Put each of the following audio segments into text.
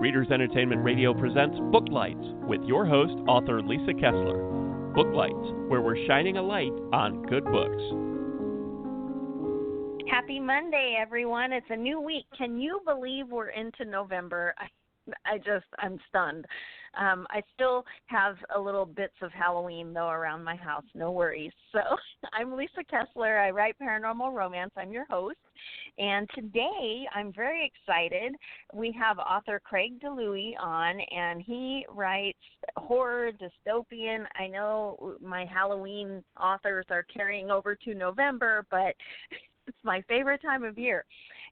Readers Entertainment Radio presents Book Lights with your host, author Lisa Kessler. Book Lights, where we're shining a light on good books. Happy Monday, everyone. It's a new week. Can you believe we're into November? I'm stunned. I still have a little bits of Halloween, though, around my house. No worries. So I'm Lisa Kessler. I write paranormal romance. I'm your host. And today I'm very excited. We have author Craig DiLouie on, and he writes horror, dystopian. I know my Halloween authors are carrying over to November, but it's my favorite time of year.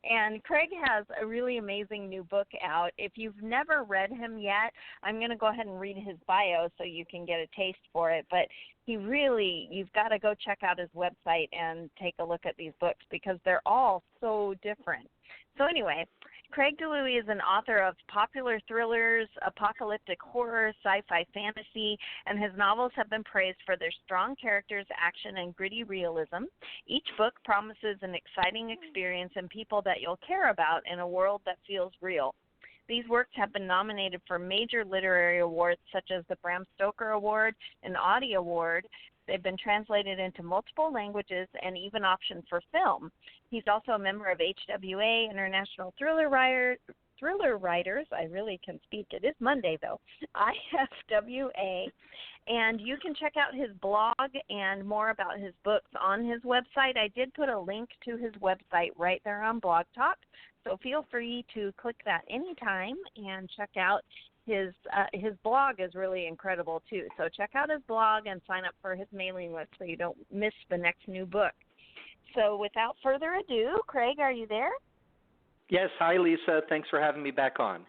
And Craig has a really amazing new book out. If you've never read him yet, I'm going to go ahead and read his bio so you can get a taste for it. But you've got to go check out his website and take a look at these books because they're all so different. So anyway, Craig DiLouie is an author of popular thrillers, apocalyptic horror, sci-fi fantasy, and his novels have been praised for their strong characters, action, and gritty realism. Each book promises an exciting experience and people that you'll care about in a world that feels real. These works have been nominated for major literary awards such as the Bram Stoker Award and Audie Award. They've been translated into multiple languages and even optioned for film. He's also a member of HWA, International Thriller Writers. I really can speak. It is Monday, though. IFWA. And you can check out his blog and more about his books on his website. I did put a link to his website right there on Blog Talk, so feel free to click that anytime and check out his blog is really incredible, too. So check out his blog and sign up for his mailing list so you don't miss the next new book. So without further ado, Craig, are you there? Yes. Hi, Lisa. Thanks for having me back on.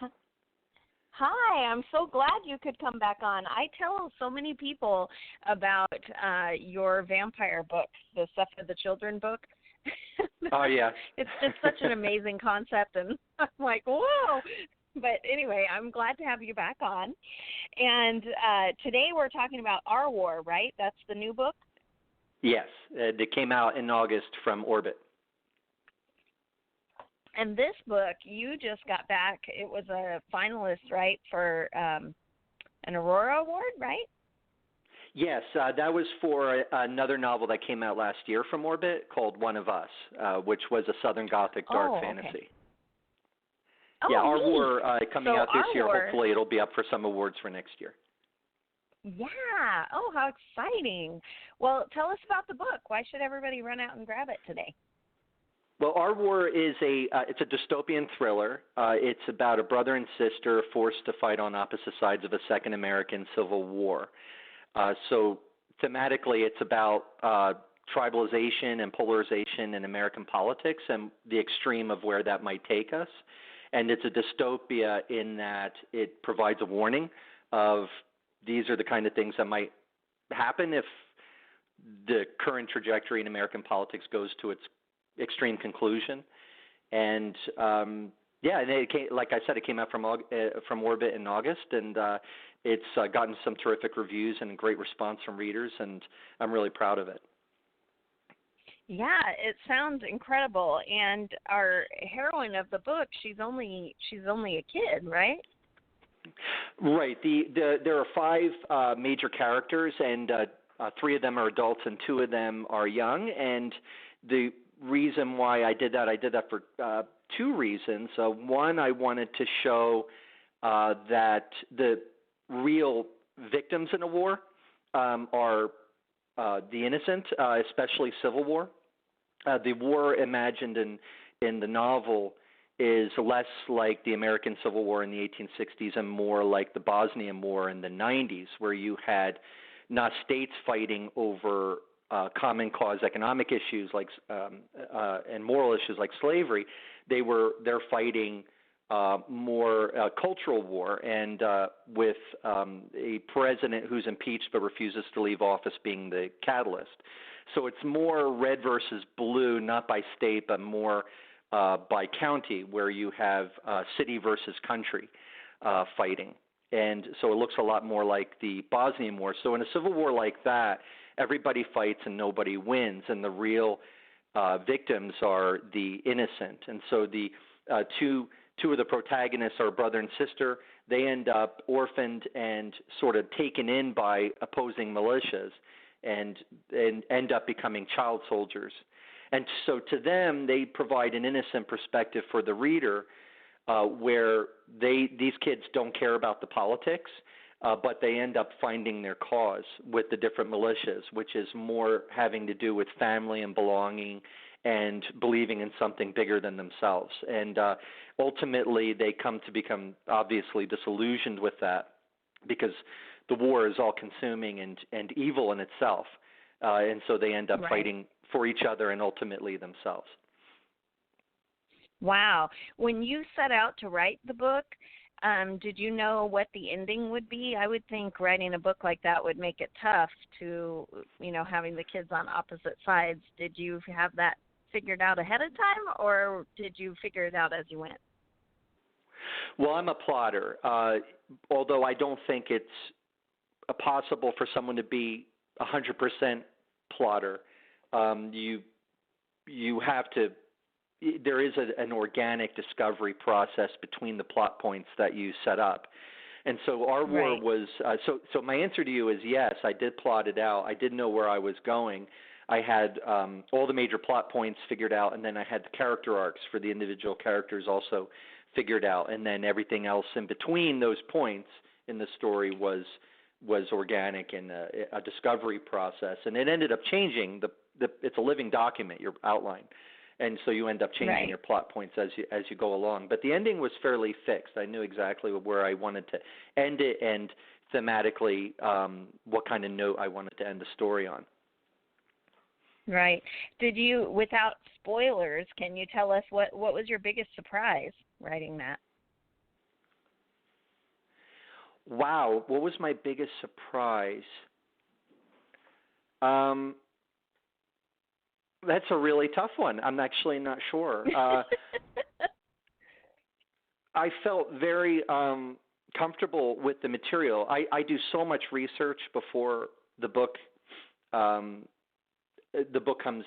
Hi. I'm so glad you could come back on. I tell so many people about your vampire book, the Stuff for the Children book. Oh, yeah. It's just such an amazing concept, and I'm like, whoa. But anyway, I'm glad to have you back on. And today we're talking about Our War, right? That's the new book? Yes. It came out in August from Orbit. And this book, you just got back. It was a finalist, right, for an Aurora Award, right? Yes. That was for another novel that came out last year from Orbit called One of Us, which was a Southern Gothic dark fantasy. Okay. Yeah, Our War coming out this year. War. Hopefully it'll be up for some awards for next year. Yeah. Oh, how exciting. Well, tell us about the book. Why should everybody run out and grab it today? Well, Our War is it's a dystopian thriller. It's about a brother and sister forced to fight on opposite sides of a second American Civil War. So thematically, it's about tribalization and polarization in American politics and the extreme of where that might take us. And it's a dystopia in that it provides a warning of these are the kind of things that might happen if the current trajectory in American politics goes to its extreme conclusion. And and it came, like I said, it came out from Orbit in August, and it's gotten some terrific reviews and a great response from readers, and I'm really proud of it. Yeah, it sounds incredible. And our heroine of the book, she's only a kid, right? Right. There are five major characters, and 3 of them are adults and 2 of them are young. And the reason why I did that for 2 reasons. One, I wanted to show that the real victims in a war are the innocent, especially Civil War. The war imagined in the novel is less like the American Civil War in the 1860s and more like the Bosnian War in the 90s, where you had not states fighting over common cause economic issues like and moral issues like slavery. They're fighting more cultural war, and with a president who's impeached but refuses to leave office being the catalyst. So it's more red versus blue, not by state, but more by county, where you have city versus country fighting. And so it looks a lot more like the Bosnian War. So in a civil war like that, everybody fights and nobody wins, and the real victims are the innocent. And so the 2 two of the protagonists are brother and sister. They end up orphaned and sort of taken in by opposing militias and end up becoming child soldiers. And so to them, they provide an innocent perspective for the reader where these kids don't care about the politics, but they end up finding their cause with the different militias, which is more having to do with family and belonging and believing in something bigger than themselves. And ultimately, they come to become obviously disillusioned with that because the war is all-consuming and evil in itself. And so they end up fighting for each other and ultimately themselves. Wow. When you set out to write the book, did you know what the ending would be? I would think writing a book like that would make it tough to, having the kids on opposite sides. Did you have that figured out ahead of time, or did you figure it out as you went? Well, I'm a plotter, although I don't think it's possible for someone to be 100% plotter. You have to. There is an organic discovery process between the plot points that you set up. And so our war was, so my answer to you is yes, I did plot it out. I did know where I was going. I had all the major plot points figured out, and then I had the character arcs for the individual characters also figured out. And then everything else in between those points in the story was organic and a discovery process. And it ended up changing. It's a living document, your outline. And so you end up changing your plot points as you go along. But the ending was fairly fixed. I knew exactly where I wanted to end it and thematically what kind of note I wanted to end the story on. Right. Did you, without spoilers, can you tell us what was your biggest surprise writing that? Wow. What was my biggest surprise? That's a really tough one. I'm actually not sure. I felt very comfortable with the material. I do so much research before the book comes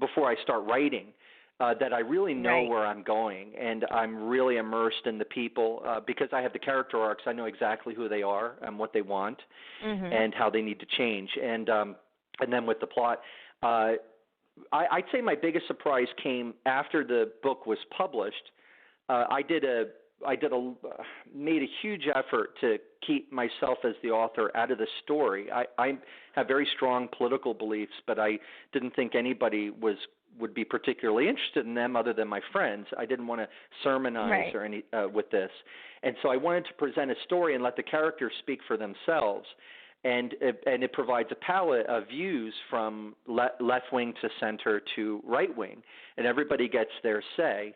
before I start writing that I really know where I'm going, and I'm really immersed in the people because I have the character arcs. I know exactly who they are and what they want and how they need to change. And then with the plot, I'd say my biggest surprise came after the book was published. I made a huge effort to keep myself as the author out of the story. I have very strong political beliefs, but I didn't think anybody would be particularly interested in them other than my friends. I didn't want to sermonize or any with this, and so I wanted to present a story and let the characters speak for themselves. And it provides a palette of views from left wing to center to right wing, and everybody gets their say.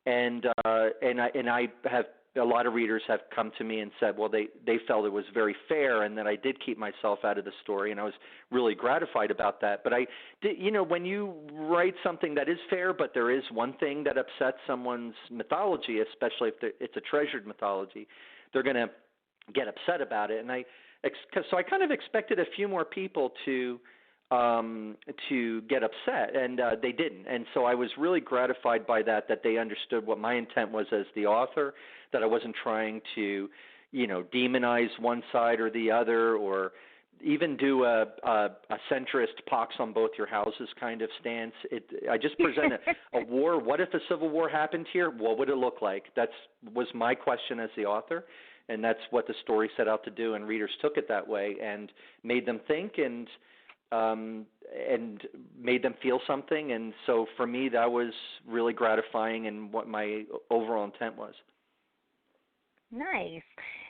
And I have a lot of readers have come to me and said, well, they felt it was very fair, and that I did keep myself out of the story, and I was really gratified about that. But I did, when you write something that is fair, but there is one thing that upsets someone's mythology, especially if it's a treasured mythology, they're going to get upset about it, and so I kind of expected a few more people to get upset, and they didn't. And so I was really gratified by that they understood what my intent was as the author, that I wasn't trying to, demonize one side or the other, or even do a centrist pox on both your houses kind of stance. I just present a war. What if a civil war happened here? What would it look like? That was my question as the author. And that's what the story set out to do, and readers took it that way and made them think and made them feel something. And so for me, that was really gratifying and what my overall intent was. Nice.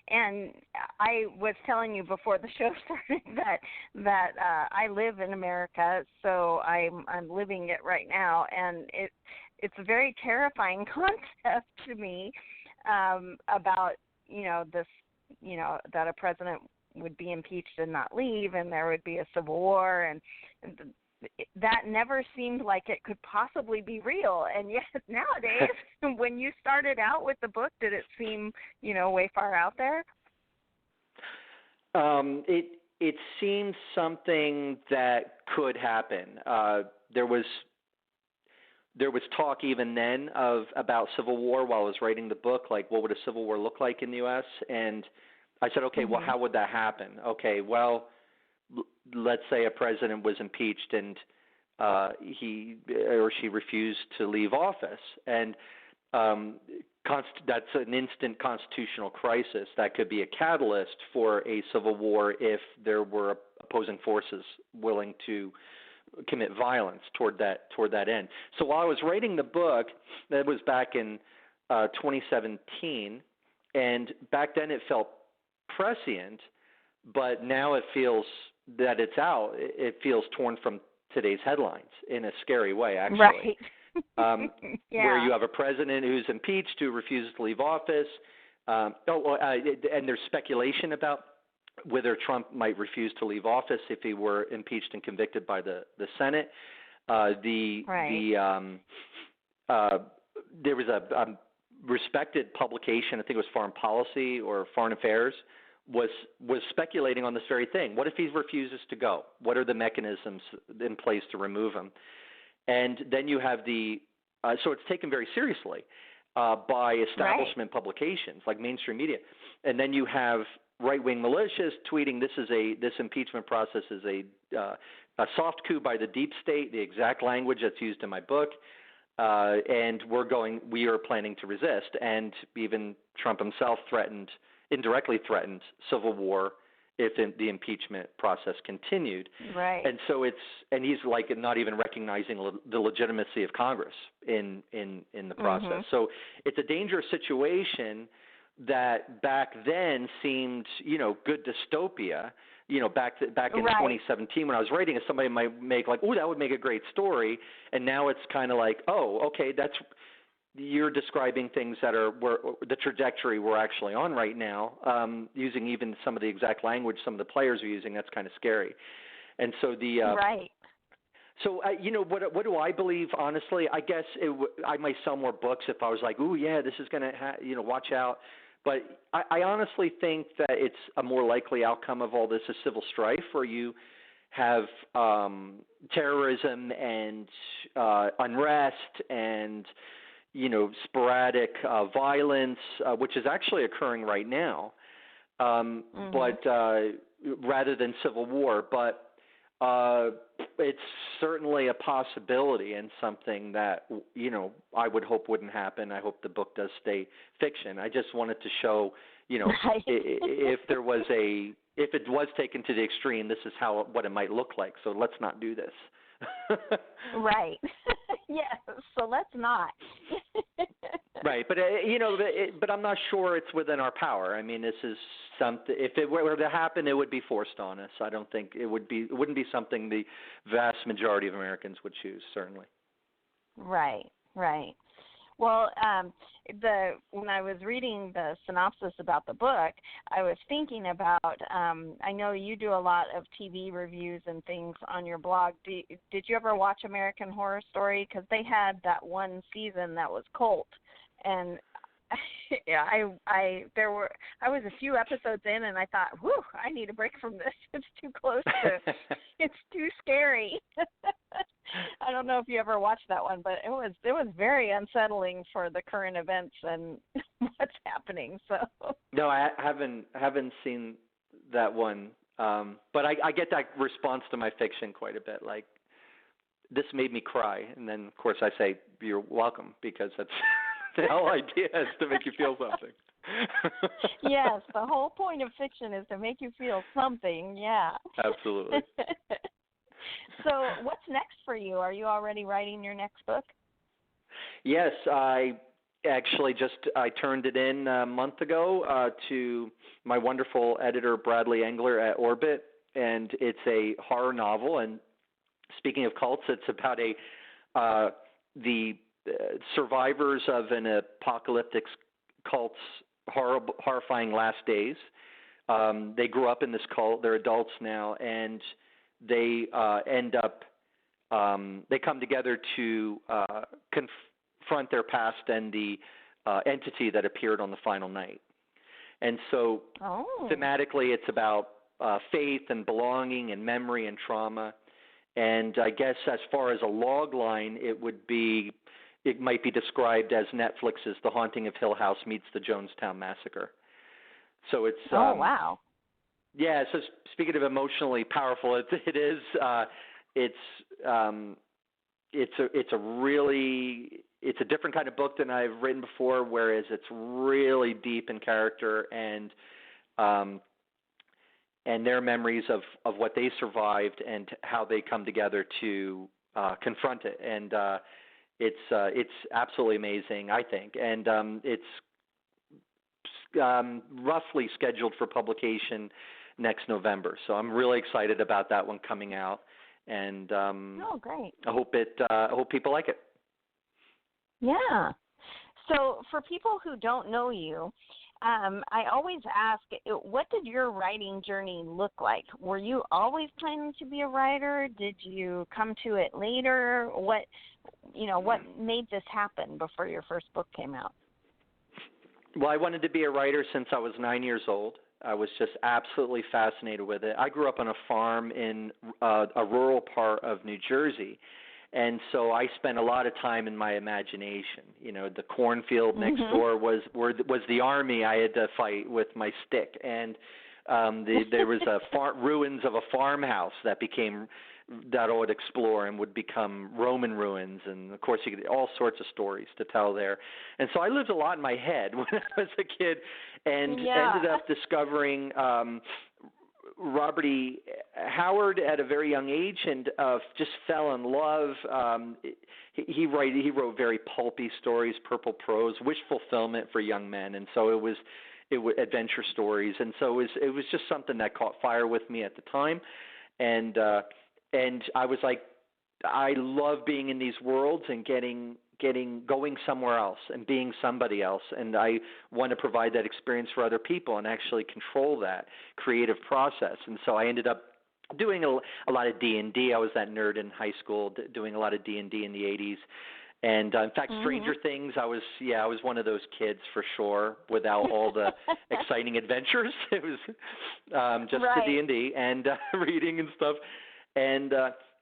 And I was telling you before the show started that I live in America, so I'm living it right now, and it's a very terrifying concept to me about this, that a president would be impeached and not leave, and there would be a civil war, and that never seemed like it could possibly be real. And yet nowadays, when you started out with the book, did it seem, way far out there? It seemed something that could happen. There was there was talk even then about civil war while I was writing the book, like what would a civil war look like in the U.S.? And I said, okay, well, how would that happen? Okay, well, let's say a president was impeached and he or she refused to leave office, and that's an instant constitutional crisis that could be a catalyst for a civil war if there were opposing forces willing to commit violence toward that end. So while I was writing the book, that was back in 2017, and back then it felt prescient, but now it feels that it's out. It feels torn from today's headlines in a scary way, actually. Right. Where you have a president who's impeached, who refuses to leave office, and there's speculation about whether Trump might refuse to leave office if he were impeached and convicted by the Senate. There was a respected publication, I think it was Foreign Policy or Foreign Affairs, was speculating on this very thing. What if he refuses to go? What are the mechanisms in place to remove him? And then you have so it's taken very seriously by establishment publications like mainstream media. And then you have right-wing militias tweeting this impeachment process is a soft coup by the deep state, the exact language that's used in my book, and we are planning to resist. And even Trump himself indirectly threatened civil war if the impeachment process continued. Right. And so he's like not even recognizing the legitimacy of Congress in the process. So it's a dangerous situation that back then seemed, good dystopia. Back in 2017 when I was writing it, somebody might make like, oh, that would make a great story. And now it's kind of like, oh, okay, you're describing things that are the trajectory we're actually on right now, using even some of the exact language some of the players are using. That's kind of scary. And so So what do I believe? Honestly, I guess I might sell more books if I was like, "Ooh, yeah, this is gonna, watch out." But I honestly think that it's a more likely outcome of all this is civil strife, where you have terrorism and unrest and sporadic violence, which is actually occurring right now, but rather than civil war. But it's certainly a possibility and something that, I would hope wouldn't happen. I hope the book does stay fiction. I just wanted to show, if it was taken to the extreme, this is what it might look like. So let's not do this. Right. Yes. So let's not. Right. But, but I'm not sure it's within our power. I mean, this is something, if it were to happen, it would be forced on us. I don't think it wouldn't be something the vast majority of Americans would choose, certainly. Right. Well, when I was reading the synopsis about the book, I was thinking about, I know you do a lot of TV reviews and things on your blog. Did you ever watch American Horror Story? Because they had that one season that was cult, and I was a few episodes in, and I thought, whew, I need a break from this. It's too close to, it's too scary. I don't know if you ever watched that one, but it was very unsettling for the current events and what's happening. So no, I haven't seen that one, but I get that response to my fiction quite a bit. Like, this made me cry, and then of course I say you're welcome, because that's the whole idea is to make you feel something. Yes, the whole point of fiction is to make you feel something. Yeah, absolutely. So what's next for you? Are you already writing your next book? Yes, I actually I turned it in a month ago to my wonderful editor, Bradley Engler at Orbit, and it's a horror novel. And speaking of cults, it's about the survivors of an apocalyptic cult's horrifying last days. They grew up in this cult. They're adults now, and they end up they come together to confront their past and the entity that appeared on the final night. And so thematically it's about faith and belonging and memory and trauma. And I guess as far as a log line, it would be it might be described as Netflix's The Haunting of Hill House meets the Jonestown Massacre. So it's oh wow. Yeah. So speaking of emotionally powerful, it is. It's a different kind of book than I've written before, whereas it's really deep in character and their memories of what they survived and how they come together to confront it. And it's absolutely amazing, I think. And it's roughly scheduled for publication next November. So I'm really excited about that one coming out. And oh, great! I hope people like it. Yeah. So for people who don't know you, I always ask, what did your writing journey look like? Were you always planning to be a writer? Did you come to it later? What made this happen before your first book came out? Well, I wanted to be a writer since I was 9 years old. I was just absolutely fascinated with it. I grew up on a farm in a rural part of New Jersey, and so I spent a lot of time in my imagination. You know, the cornfield next door was the army I had to fight with my stick, and there was ruins of a farmhouse that I would explore and would become Roman ruins, and of course you get all sorts of stories to tell there. And so I lived a lot in my head when I was a kid, and ended up discovering Robert E. Howard at a very young age, and just fell in love. He wrote very pulpy stories, purple prose, wish fulfillment for young men, and so it was adventure stories, and so it was just something that caught fire with me at the time, and I was like, I love being in these worlds and going somewhere else and being somebody else, and I want to provide that experience for other people and actually control that creative process. And so I ended up doing a lot of D&D. I was that nerd in high school doing a lot of D&D in the 80s. And in fact, Stranger Things, I was one of those kids for sure, without all the exciting adventures. It was just the D&D and reading and stuff. And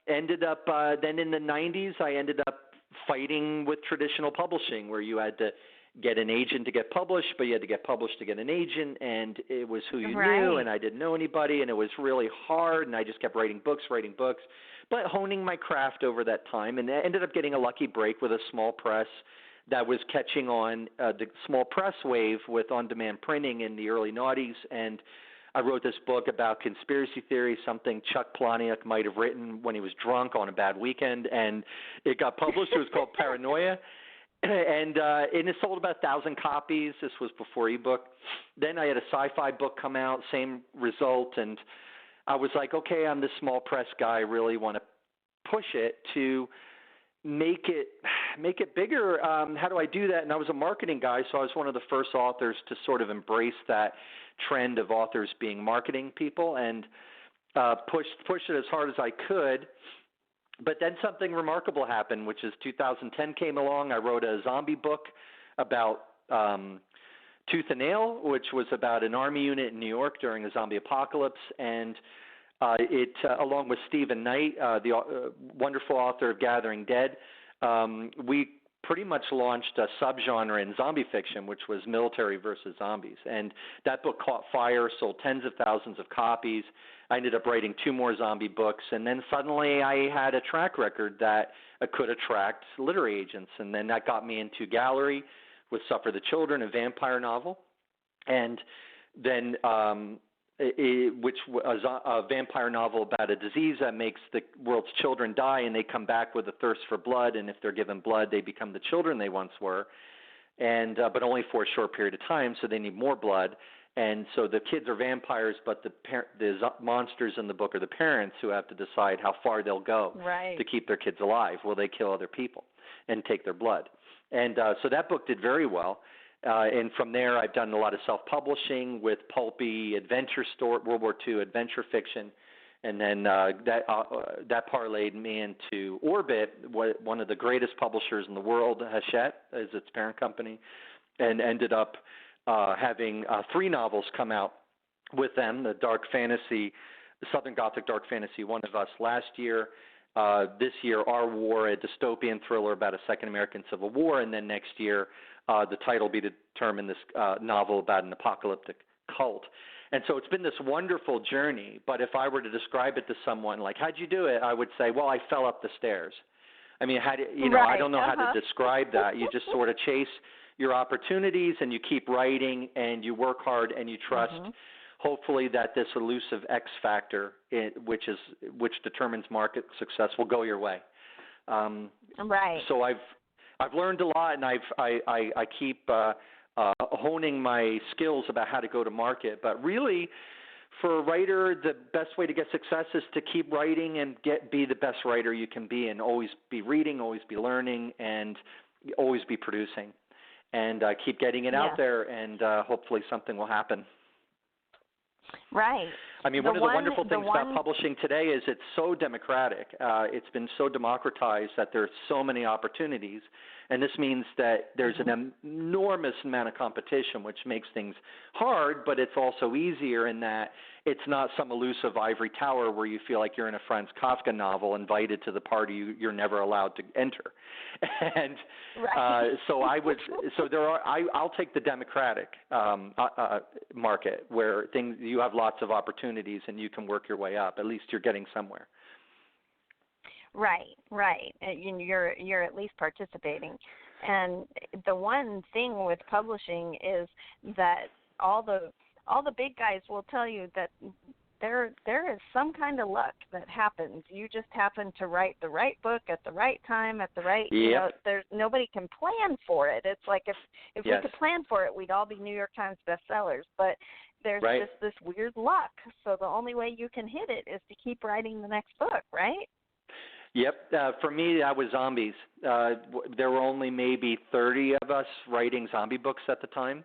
ended up then in the 90s, I ended up fighting with traditional publishing, where you had to get an agent to get published, but you had to get published to get an agent, and it was who you knew, and I didn't know anybody, and it was really hard, and I just kept writing books, but honing my craft over that time, and I ended up getting a lucky break with a small press that was catching on the small press wave with on-demand printing in the early noughties, and I wrote this book about conspiracy theory, something Chuck Palahniuk might have written when he was drunk on a bad weekend, and it got published. It was called Paranoia, and it sold about 1,000 copies. This was before ebook. Then I had a sci-fi book come out, same result, and I was like, okay, I'm this small press guy. I really want to push it to make it bigger. How do I do that? And I was a marketing guy, so I was one of the first authors to sort of embrace that trend of authors being marketing people, and push it as hard as I could. But then something remarkable happened, which is 2010 came along. I wrote a zombie book about Tooth and Nail, which was about an army unit in New York during a zombie apocalypse, and it along with Stephen Knight, the wonderful author of Gathering Dead, we pretty much launched a subgenre in zombie fiction, which was military versus zombies. And that book caught fire, sold tens of thousands of copies. I ended up writing 2 more zombie books, and then suddenly I had a track record that could attract literary agents. And then that got me into Gallery with Suffer the Children, a vampire novel, and then which was a vampire novel about a disease that makes the world's children die, and they come back with a thirst for blood, and if they're given blood, they become the children they once were, and but only for a short period of time, so they need more blood. And so the kids are vampires, but the monsters in the book are the parents who have to decide how far they'll go to keep their kids alive. Will they kill other people and take their blood? And so that book did very well. And from there, I've done a lot of self-publishing with pulpy adventure World War II adventure fiction, and then that parlayed me into Orbit, one of the greatest publishers in the world. Hachette is its parent company, and ended up having 3 novels come out with them: the dark fantasy, the Southern Gothic dark fantasy, One of Us last year, this year, Our War, a dystopian thriller about a second American Civil War, and then next year the title will be determined, this novel about an apocalyptic cult. And so it's been this wonderful journey, but if I were to describe it to someone, like, how'd you do it? I would say, well, I fell up the stairs. I mean, I don't know how to describe that. You just sort of chase your opportunities, and you keep writing, and you work hard, and you trust, hopefully, that this elusive X factor, which determines market success, will go your way. So I've learned a lot, and I keep honing my skills about how to go to market. But really, for a writer, the best way to get success is to keep writing and be the best writer you can be, and always be reading, always be learning, and always be producing. And keep getting it out there, and hopefully something will happen. Right. I mean, one of the wonderful things about publishing today is it's so democratic. It's been so democratized that there's so many opportunities, and this means that there's an enormous amount of competition, which makes things hard, but it's also easier in that it's not some elusive ivory tower where you feel like you're in a Franz Kafka novel invited to the party you're never allowed to enter. And I'll take the democratic market where you have lots of opportunities and you can work your way up. At least you're getting somewhere. Right. And you're at least participating. And the one thing with publishing is that all the big guys will tell you that there is some kind of luck that happens. You just happen to write the right book at the right time at the right. There's nobody can plan for it. It's like if we could plan for it, we'd all be New York Times bestsellers. But there's just this weird luck. So the only way you can hit it is to keep writing the next book, right? Yep. For me, that was zombies. There were only maybe 30 of us writing zombie books at the time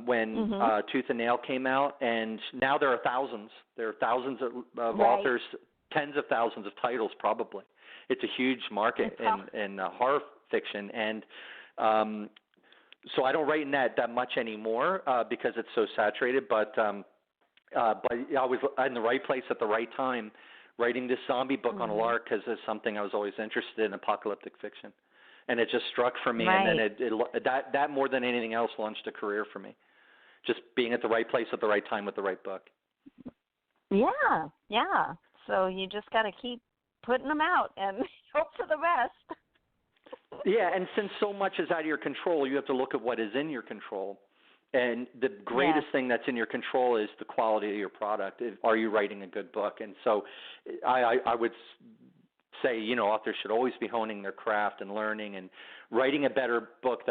when Tooth and Nail came out, and now there are thousands. There are thousands of authors, tens of thousands of titles probably. It's a huge market in horror fiction, and so I don't write in that much anymore because it's so saturated, but I was in the right place at the right time, writing this zombie book on a lark because it's something I was always interested in, apocalyptic fiction. And it just struck for me, and then that more than anything else launched a career for me, just being at the right place at the right time with the right book. Yeah. So you just got to keep putting them out and hope for the best. Yeah, and since so much is out of your control, you have to look at what is in your control. And the greatest thing that's in your control is the quality of your product. Are you writing a good book? And so I would say, authors should always be honing their craft and learning and writing a better book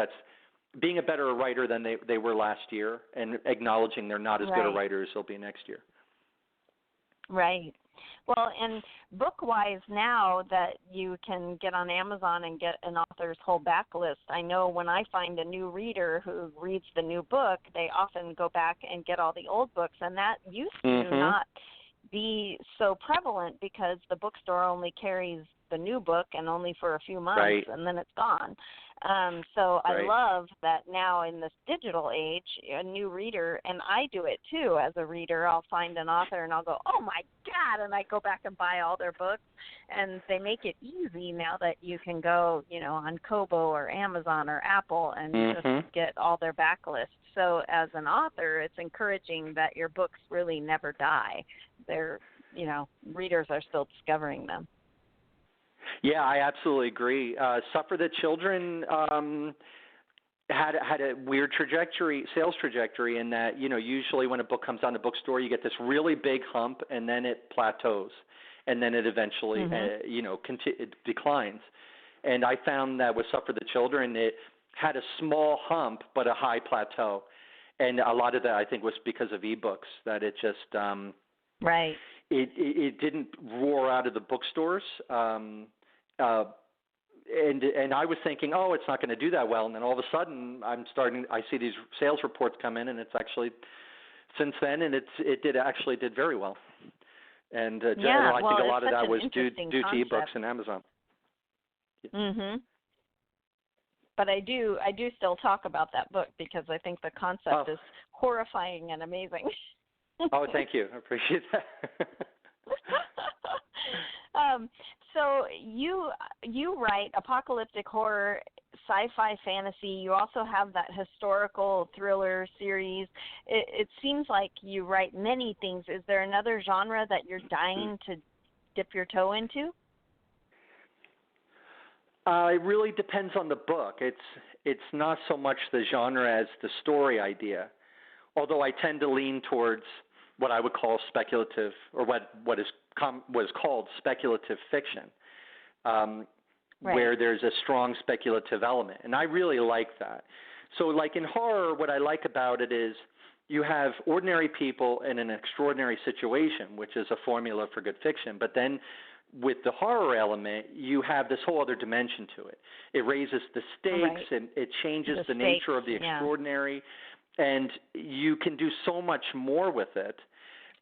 being a better writer than they were last year, and acknowledging they're not as good a writer as they'll be next year. Right. Well, and book-wise now that you can get on Amazon and get an author's whole backlist, I know when I find a new reader who reads the new book, they often go back and get all the old books, and that used to not be so prevalent because the bookstore only carries the new book and only for a few months, and then it's gone. So I love that now in this digital age, a new reader, and I do it too as a reader, I'll find an author and I'll go, oh my God, and I go back and buy all their books, and they make it easy now that you can go, on Kobo or Amazon or Apple and just get all their backlists. So as an author, it's encouraging that your books really never die. They're, readers are still discovering them. Yeah, I absolutely agree. Suffer the Children had a weird sales trajectory in that, usually when a book comes on the bookstore, you get this really big hump, and then it plateaus, and then it eventually, it declines. And I found that with Suffer the Children, it had a small hump but a high plateau, and a lot of that I think was because of ebooks, that it just It didn't roar out of the bookstores. And I was thinking, it's not going to do that well. And then all of a sudden, I see these sales reports come in, and it's actually since then, and it did very well. And I think a lot of that was due to ebooks and Amazon. But I do still talk about that book because I think the concept is horrifying and amazing. Oh, thank you. I appreciate that. So you write apocalyptic horror, sci-fi, fantasy. You also have that historical thriller series. It seems like you write many things. Is there another genre that you're dying to dip your toe into? It really depends on the book. It's not so much the genre as the story idea, although I tend to lean towards what I would call speculative, or what is called speculative fiction, where there's a strong speculative element, and I really like that. So, like in horror, what I like about it is you have ordinary people in an extraordinary situation, which is a formula for good fiction, but then with the horror element, you have this whole other dimension to it. It raises the stakes, and it changes the nature of the extraordinary, and you can do so much more with it.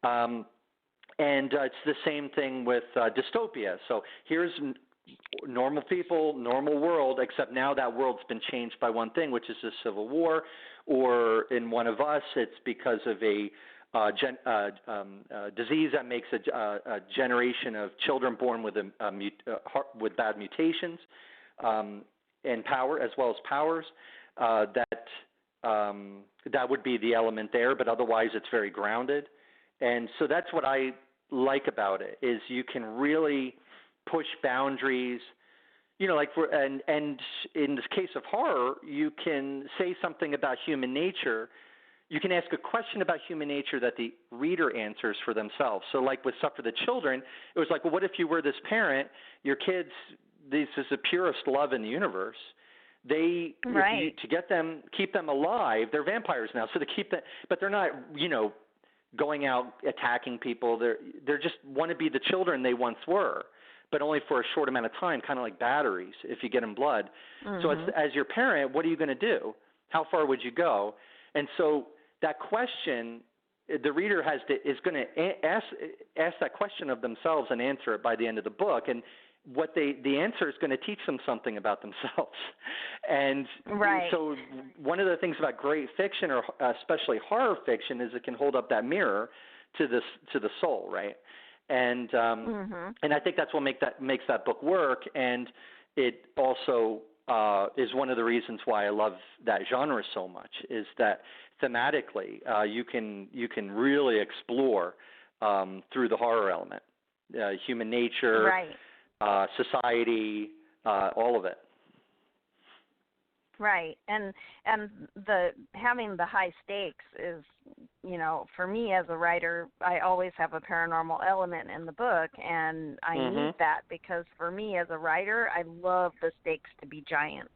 And it's the same thing with dystopia. So here's normal people, normal world, except now that world's been changed by one thing, which is the Civil War, or in One of Us, it's because of a disease that makes a generation of children born with with bad mutations and power, as well as powers. That would be the element there, but otherwise it's very grounded. And so that's what I like about it, is you can really push boundaries. You know, like and in this case of horror, you can say something about human nature. You can ask a question about human nature that the reader answers for themselves. So like with Stuff for the Children, it was like, well, what if you were this parent, your kids, this is the purest love in the universe. They, to get them, keep them alive, they're vampires now, so to keep them, but they're not, going out attacking people. They're just want to be the children they once were, but only for a short amount of time, kind of like batteries if you get in blood. Mm-hmm. So as your parent, what are you going to do? How far would you go? And so that question, the reader is going to ask that question of themselves and answer it by the end of the book. And the answer is going to teach them something about themselves. And so one of the things about great fiction, or especially horror fiction, is it can hold up that mirror to the soul, right? And and I think that's what makes that book work. And it also is one of the reasons why I love that genre so much, is that thematically you can really explore through the horror element, human nature, society, all of it. Right, and the having the high stakes is, for me as a writer, I always have a paranormal element in the book, and I need that because for me as a writer, I love the stakes to be giant.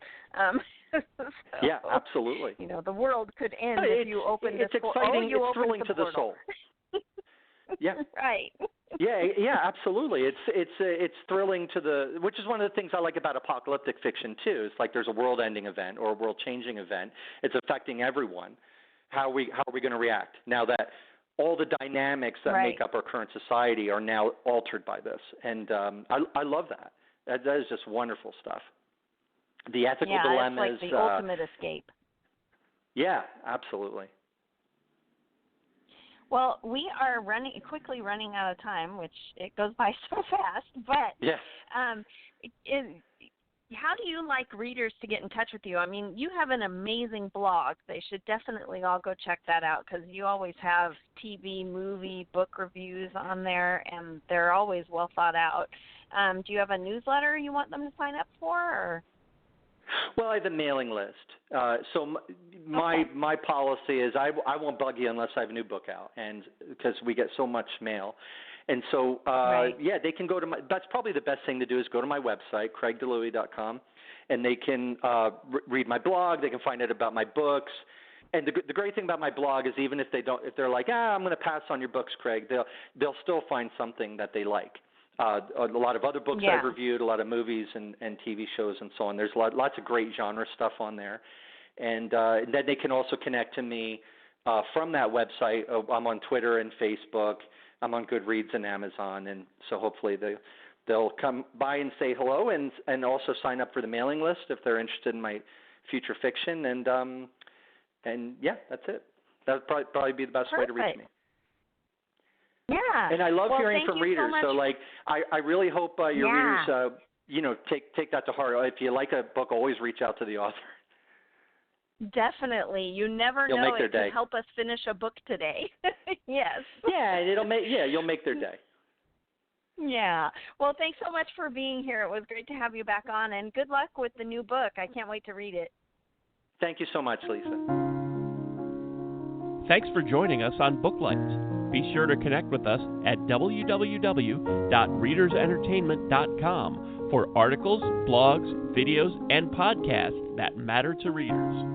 Yeah, absolutely. The world could end if you open it's exciting. It's thrilling to the soul. Yeah. Right. Yeah, absolutely. It's thrilling which is one of the things I like about apocalyptic fiction too. It's like there's a world-ending event or a world-changing event. It's affecting everyone. How are we going to react now that all the dynamics that make up our current society are now altered by this? And I love that. That is just wonderful stuff. The ethical dilemmas. It's like the ultimate escape. Yeah, absolutely. Well, we are quickly running out of time, which it goes by so fast. But yes. How do you like readers to get in touch with you? I mean, you have an amazing blog. They should definitely all go check that out because you always have TV, movie, book reviews on there, and they're always well thought out. Do you have a newsletter you want them to sign up for? Or? Well, I have a mailing list. So my policy is I won't bug you unless I have a new book out, and because we get so much mail. And so, they can go to that's probably the best thing to do is go to my website, CraigDiLouie.com, and they can read my blog. They can find out about my books. And the great thing about my blog is even if they're like, I'm going to pass on your books, Craig, they'll still find something that they like. A lot of other books I've reviewed, a lot of movies and TV shows and so on. There's lots of great genre stuff on there. And then they can also connect to me from that website. I'm on Twitter and Facebook. I'm on Goodreads and Amazon. And so hopefully they'll come by and say hello and also sign up for the mailing list if they're interested in my future fiction. And yeah, that's it. That would probably be the best way to reach me. Yeah. And I love hearing from readers. So like, I really hope your readers, take that to heart. If you like a book, always reach out to the author. Definitely. You never know. It could help us finish a book today. Yes. Yeah, you'll make their day. Yeah. Well, thanks so much for being here. It was great to have you back on, and good luck with the new book. I can't wait to read it. Thank you so much, Lisa. Thanks for joining us on Booklights. Be sure to connect with us at www.readersentertainment.com for articles, blogs, videos, and podcasts that matter to readers.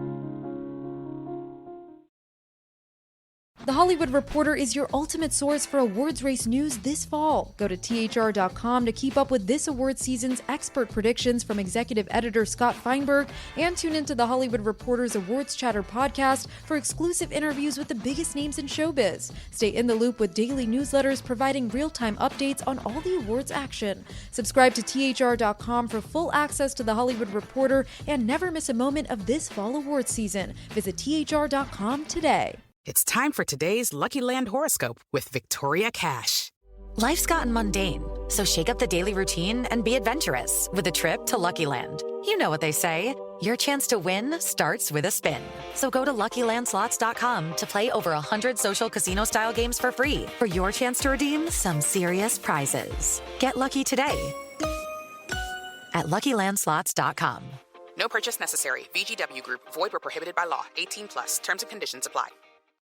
The Hollywood Reporter is your ultimate source for awards race news this fall. Go to thr.com to keep up with this award season's expert predictions from executive editor Scott Feinberg, and tune into the Hollywood Reporter's Awards Chatter podcast for exclusive interviews with the biggest names in showbiz. Stay in the loop with daily newsletters providing real-time updates on all the awards action. Subscribe to thr.com for full access to the Hollywood Reporter and never miss a moment of this fall awards season. Visit thr.com today. It's time for today's Lucky Land horoscope with Victoria Cash. Life's gotten mundane, so shake up the daily routine and be adventurous with a trip to Lucky Land. You know what they say, your chance to win starts with a spin. So go to LuckyLandSlots.com to play over 100 social casino-style games for free for your chance to redeem some serious prizes. Get lucky today at LuckyLandSlots.com. No purchase necessary. VGW Group. Void where prohibited by law. 18+. Terms and conditions apply.